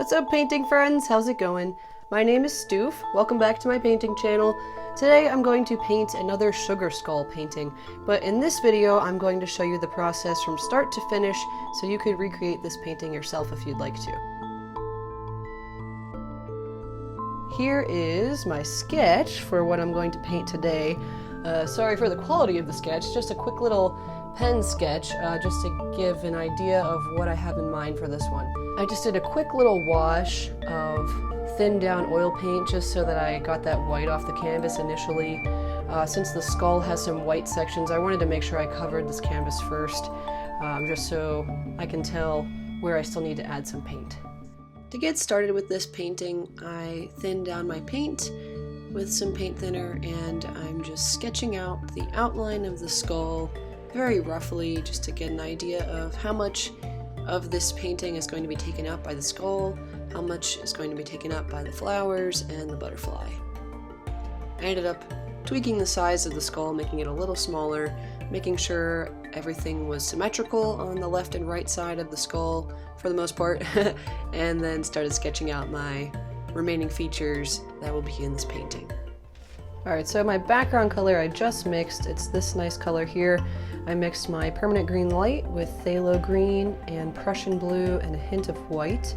What's up, painting friends? How's it going? My name is Stoof. Welcome back to my painting channel. Today I'm going to paint another sugar skull painting, but in this video I'm going to show you the process from start to finish so you could recreate this painting yourself if you'd like to. Here is my sketch for what I'm going to paint today. Sorry for the quality of the sketch, just a quick little pen sketch just to give an idea of what I have in mind for this one. I just did a quick little wash of thinned down oil paint just so that I got that white off the canvas initially. Since the skull has some white sections, I wanted to make sure I covered this canvas first, just so I can tell where I still need to add some paint. To get started with this painting, I thinned down my paint with some paint thinner, and I'm just sketching out the outline of the skull very roughly just to get an idea of how much of this painting is going to be taken up by the skull, how much is going to be taken up by the flowers and the butterfly. I ended up tweaking the size of the skull, making it a little smaller, making sure everything was symmetrical on the left and right side of the skull for the most part, and then started sketching out my remaining features that will be in this painting. Alright, so my background color I just mixed. It's this nice color here. I mixed my permanent green light with phthalo green and Prussian blue and a hint of white.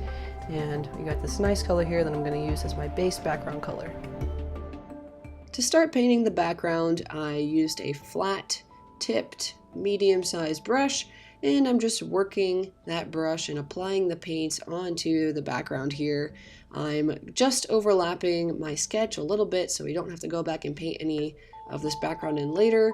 And we got this nice color here that I'm going to use as my base background color. To start painting the background, I used a flat tipped medium-sized brush, and I'm just working that brush and applying the paint onto the background here. I'm just overlapping my sketch a little bit so we don't have to go back and paint any of this background in later.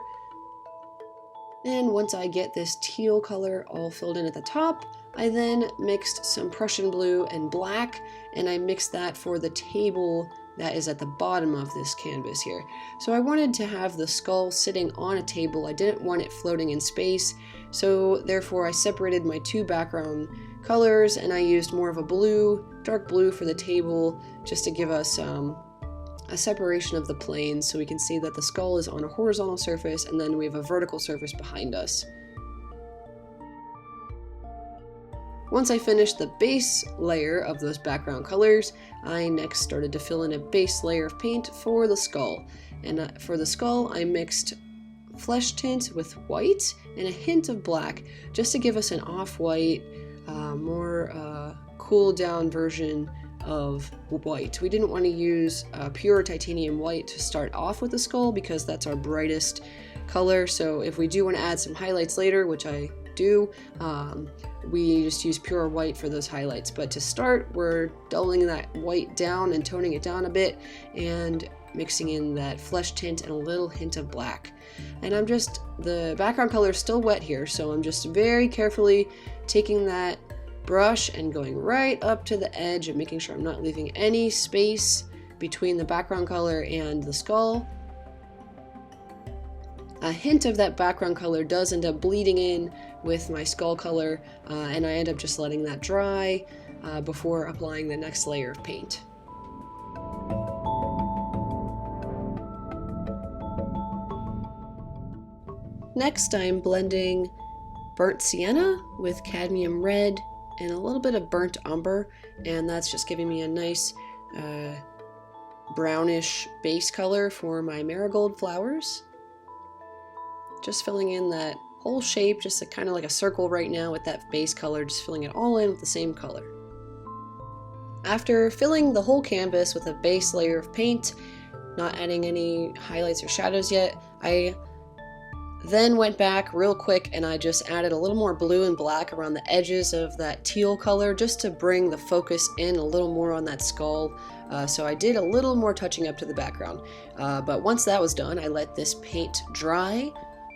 And once I get this teal color all filled in at the top, I then mixed some Prussian blue and black, and I mixed that for the table that is at the bottom of this canvas here. So I wanted to have the skull sitting on a table. I didn't want it floating in space, so therefore I separated my two background colors, and I used more of a blue, dark blue for the table, just to give us a separation of the planes so we can see that the skull is on a horizontal surface and then we have a vertical surface behind us. Once I finished the base layer of those background colors, I next started to fill in a base layer of paint for the skull. And for the skull, I mixed flesh tint with white and a hint of black just to give us an off-white, more cooled down version of white. We didn't want to use pure titanium white to start off with the skull because that's our brightest color. So if we do want to add some highlights later, which I do, we just use pure white for those highlights. But to start, we're dulling that white down and toning it down a bit and mixing in that flesh tint and a little hint of black. And the background color is still wet here, so I'm just very carefully taking that brush and going right up to the edge and making sure I'm not leaving any space between the background color and the skull. A hint of that background color does end up bleeding in with my skull color, and I end up just letting that dry before applying the next layer of paint. Next, I'm blending burnt sienna with cadmium red and a little bit of burnt umber, and that's just giving me a nice brownish base color for my marigold flowers. Just filling in that whole shape, just kind of like a circle right now with that base color, just filling it all in with the same color. After filling the whole canvas with a base layer of paint, not adding any highlights or shadows yet, I then went back real quick and I just added a little more blue and black around the edges of that teal color just to bring the focus in a little more on that skull. So I did a little more touching up to the background. But once that was done, I let this paint dry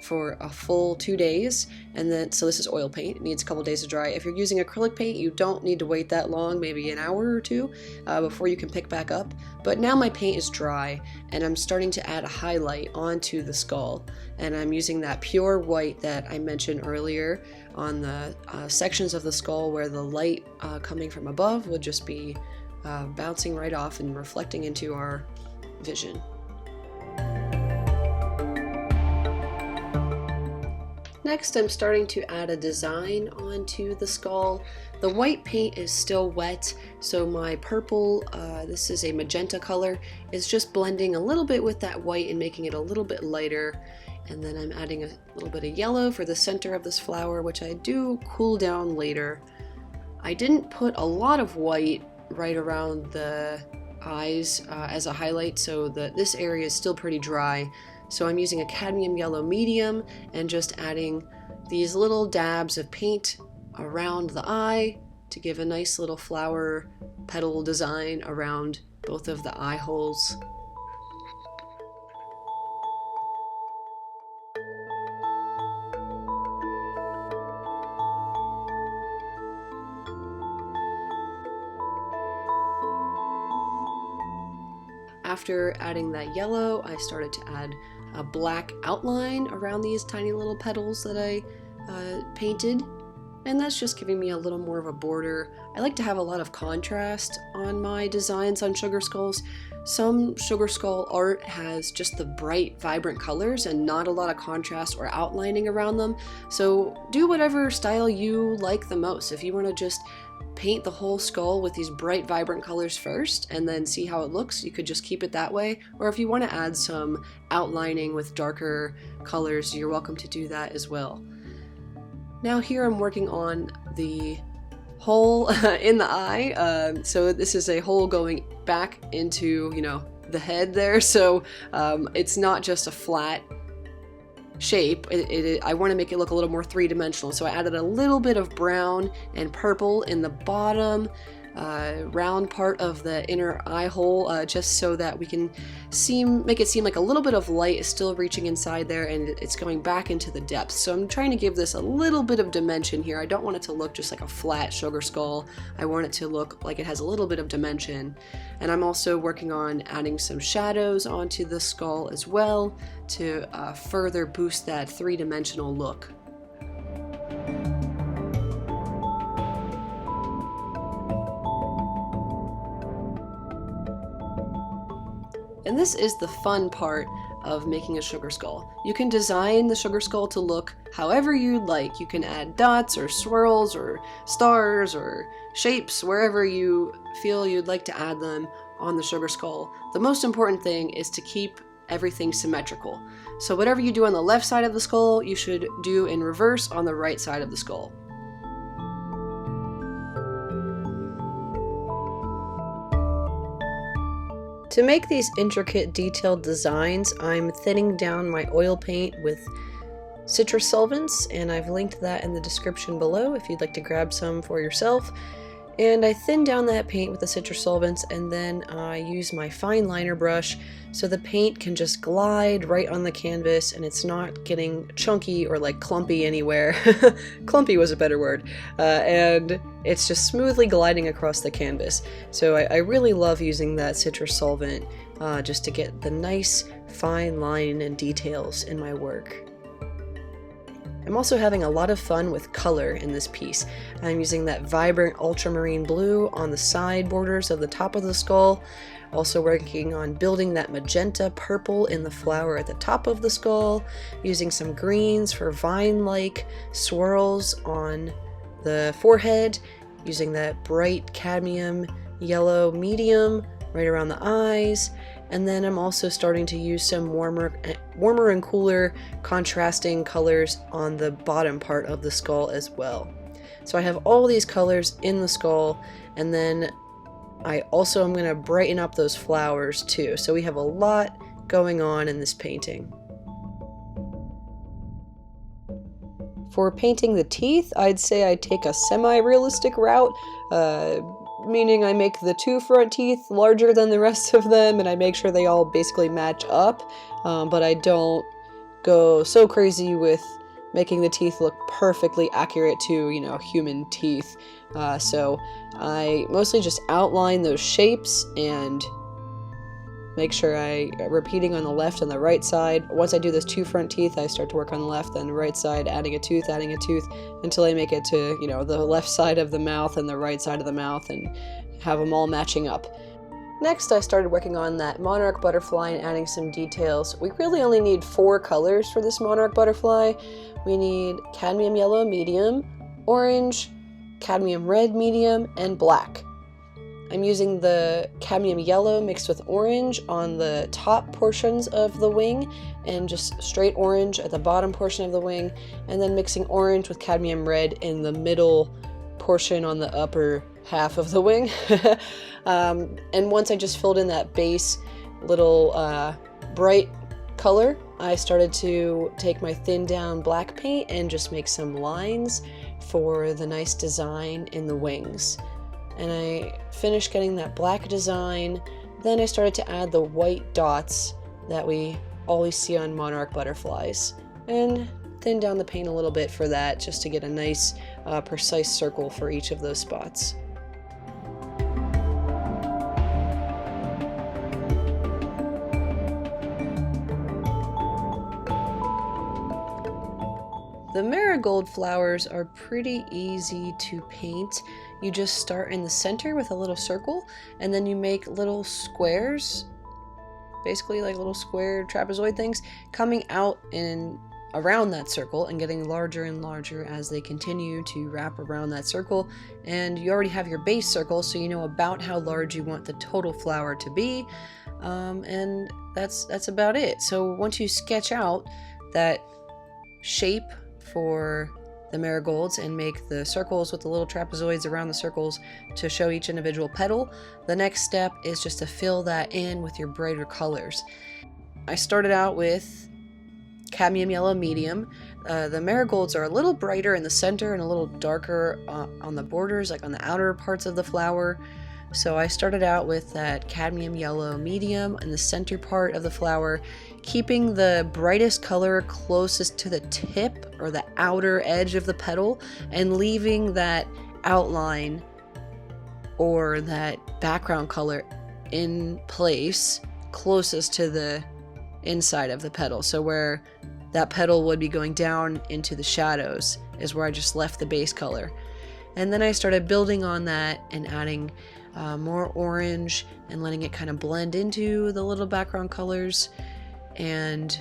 for a full 2 days, and then so this is oil paint. It needs a couple days to dry. If you're using acrylic paint, you don't need to wait that long, maybe an hour or two before you can pick back up. But now my paint is dry and I'm starting to add a highlight onto the skull, and I'm using that pure white that I mentioned earlier on the sections of the skull where the light coming from above would just be bouncing right off and reflecting into our vision. Next, I'm starting to add a design onto the skull. The white paint is still wet, so my purple, this is a magenta color, is just blending a little bit with that white and making it a little bit lighter. And then I'm adding a little bit of yellow for the center of this flower, which I do cool down later. I didn't put a lot of white right around the eyes as a highlight, so this area is still pretty dry. So I'm using a cadmium yellow medium and just adding these little dabs of paint around the eye to give a nice little flower petal design around both of the eye holes. After adding that yellow, I started to add a black outline around these tiny little petals that I painted. And that's just giving me a little more of a border. I like to have a lot of contrast on my designs on sugar skulls. Some sugar skull art has just the bright, vibrant colors and not a lot of contrast or outlining around them. So do whatever style you like the most. If you want to just paint the whole skull with these bright, vibrant colors first and then see how it looks, you could just keep it that way. Or if you want to add some outlining with darker colors, you're welcome to do that as well. Now here I'm working on the hole in the eye. So this is a hole going back into, the head there. So it's not just a flat shape. I want to make it look a little more three-dimensional. So I added a little bit of brown and purple in the bottom round part of the inner eye hole, just so that we can make it seem like a little bit of light is still reaching inside there and it's going back into the depths. So I'm trying to give this a little bit of dimension here. I don't want it to look just like a flat sugar skull. I want it to look like it has a little bit of dimension. And I'm also working on adding some shadows onto the skull as well to further boost that three-dimensional look. And this is the fun part of making a sugar skull. You can design the sugar skull to look however you'd like. You can add dots or swirls or stars or shapes wherever you feel you'd like to add them on the sugar skull. The most important thing is to keep everything symmetrical. So whatever you do on the left side of the skull, you should do in reverse on the right side of the skull. To make these intricate, detailed designs, I'm thinning down my oil paint with citrus solvents, and I've linked that in the description below if you'd like to grab some for yourself. And I thin down that paint with the citrus solvents, and then I use my fine liner brush so the paint can just glide right on the canvas and it's not getting chunky or like clumpy anywhere. Clumpy was a better word. And it's just smoothly gliding across the canvas. So I really love using that citrus solvent just to get the nice fine line and details in my work. I'm also having a lot of fun with color in this piece. I'm using that vibrant ultramarine blue on the side borders of the top of the skull. Also working on building that magenta purple in the flower at the top of the skull. Using some greens for vine-like swirls on the forehead. Using that bright cadmium yellow medium right around the eyes. And then I'm also starting to use some warmer and cooler contrasting colors on the bottom part of the skull as well. So I have all these colors in the skull, and then I also am going to brighten up those flowers too. So we have a lot going on in this painting. For painting the teeth, I'd say I take a semi-realistic route. Meaning I make the two front teeth larger than the rest of them, and I make sure they all basically match up, but I don't go so crazy with making the teeth look perfectly accurate to, human teeth. So I mostly just outline those shapes and make sure I'm repeating on the left and the right side. Once I do those two front teeth, I start to work on the left and right side, adding a tooth, until I make it to, the left side of the mouth and the right side of the mouth and have them all matching up. Next, I started working on that monarch butterfly and adding some details. We really only need 4 colors for this monarch butterfly. We need cadmium yellow medium, orange, cadmium red medium, and black. I'm using the cadmium yellow mixed with orange on the top portions of the wing and just straight orange at the bottom portion of the wing, and then mixing orange with cadmium red in the middle portion on the upper half of the wing. And once I just filled in that base little bright color, I started to take my thinned down black paint and just make some lines for the nice design in the wings. And I finished getting that black design. Then I started to add the white dots that we always see on monarch butterflies, and thin down the paint a little bit for that, just to get a nice precise circle for each of those spots. The marigold flowers are pretty easy to paint. You just start in the center with a little circle, and then you make little squares, basically like little square trapezoid things, coming out and around that circle and getting larger and larger as they continue to wrap around that circle. And you already have your base circle, so you know about how large you want the total flower to be, and that's about it. So once you sketch out that shape for the marigolds and make the circles with the little trapezoids around the circles to show each individual petal, the next step is just to fill that in with your brighter colors. I started out with cadmium yellow medium. The marigolds are a little brighter in the center and a little darker on the borders, like on the outer parts of the flower. So I started out with that cadmium yellow medium in the center part of the flower, keeping the brightest color closest to the tip or the outer edge of the petal, and leaving that outline or that background color in place closest to the inside of the petal. So where that petal would be going down into the shadows is where I just left the base color. And then I started building on that and adding more orange and letting it kind of blend into the little background colors, and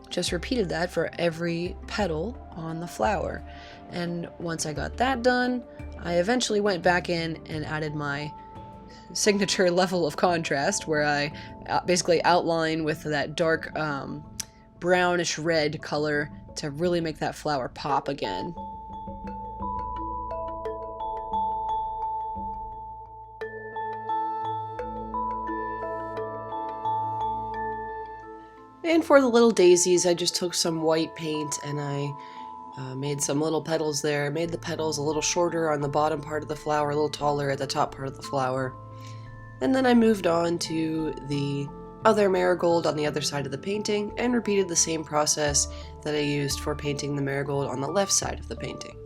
just repeated that for every petal on the flower. And once I got that done, I eventually went back in and added my signature level of contrast, where I basically outline with that dark brownish red color to really make that flower pop again. And for the little daisies, I just took some white paint and I made some little petals there. Made the petals a little shorter on the bottom part of the flower, a little taller at the top part of the flower. And then I moved on to the other marigold on the other side of the painting and repeated the same process that I used for painting the marigold on the left side of the painting.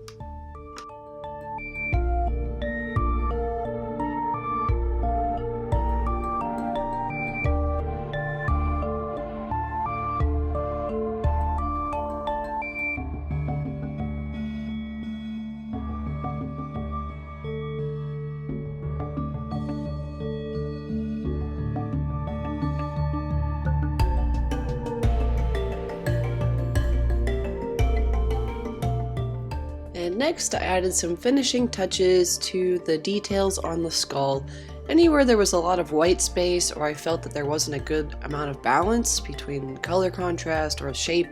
And next I added some finishing touches to the details on the skull. Anywhere there was a lot of white space, or I felt that there wasn't a good amount of balance between color contrast or shape,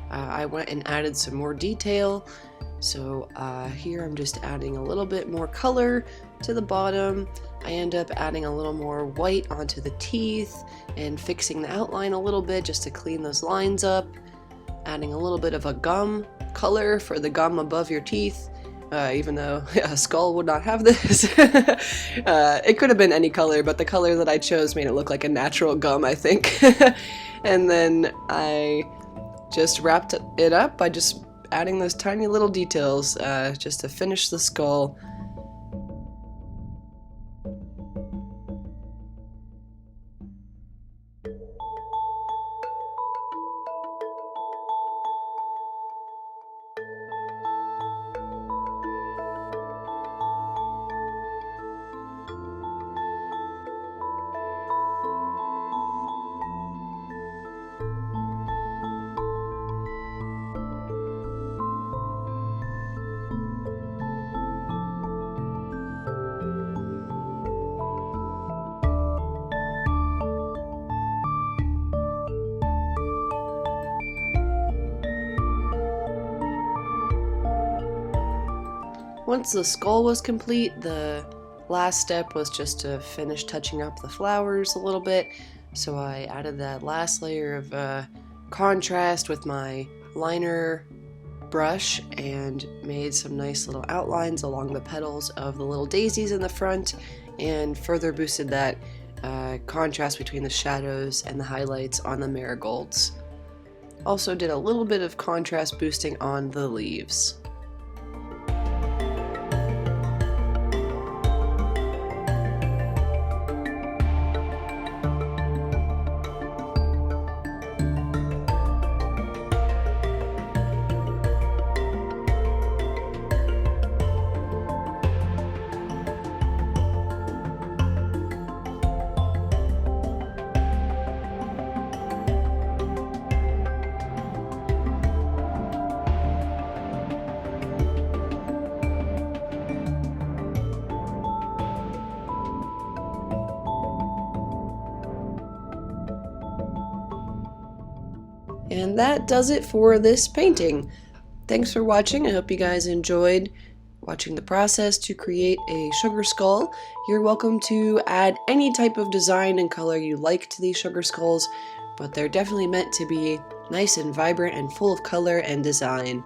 I went and added some more detail. So here I'm just adding a little bit more color to the bottom. I end up adding a little more white onto the teeth and fixing the outline a little bit just to clean those lines up. Adding a little bit of a gum color for the gum above your teeth, even though a skull would not have this. It could have been any color, but the color that I chose made it look like a natural gum, I think. And then I just wrapped it up by just adding those tiny little details just to finish the skull. Once the skull was complete, the last step was just to finish touching up the flowers a little bit. So I added that last layer of contrast with my liner brush and made some nice little outlines along the petals of the little daisies in the front, and further boosted that contrast between the shadows and the highlights on the marigolds. Also did a little bit of contrast boosting on the leaves. And that does it for this painting. Thanks for watching. I hope you guys enjoyed watching the process to create a sugar skull. You're welcome to add any type of design and color you like to these sugar skulls, but they're definitely meant to be nice and vibrant and full of color and design.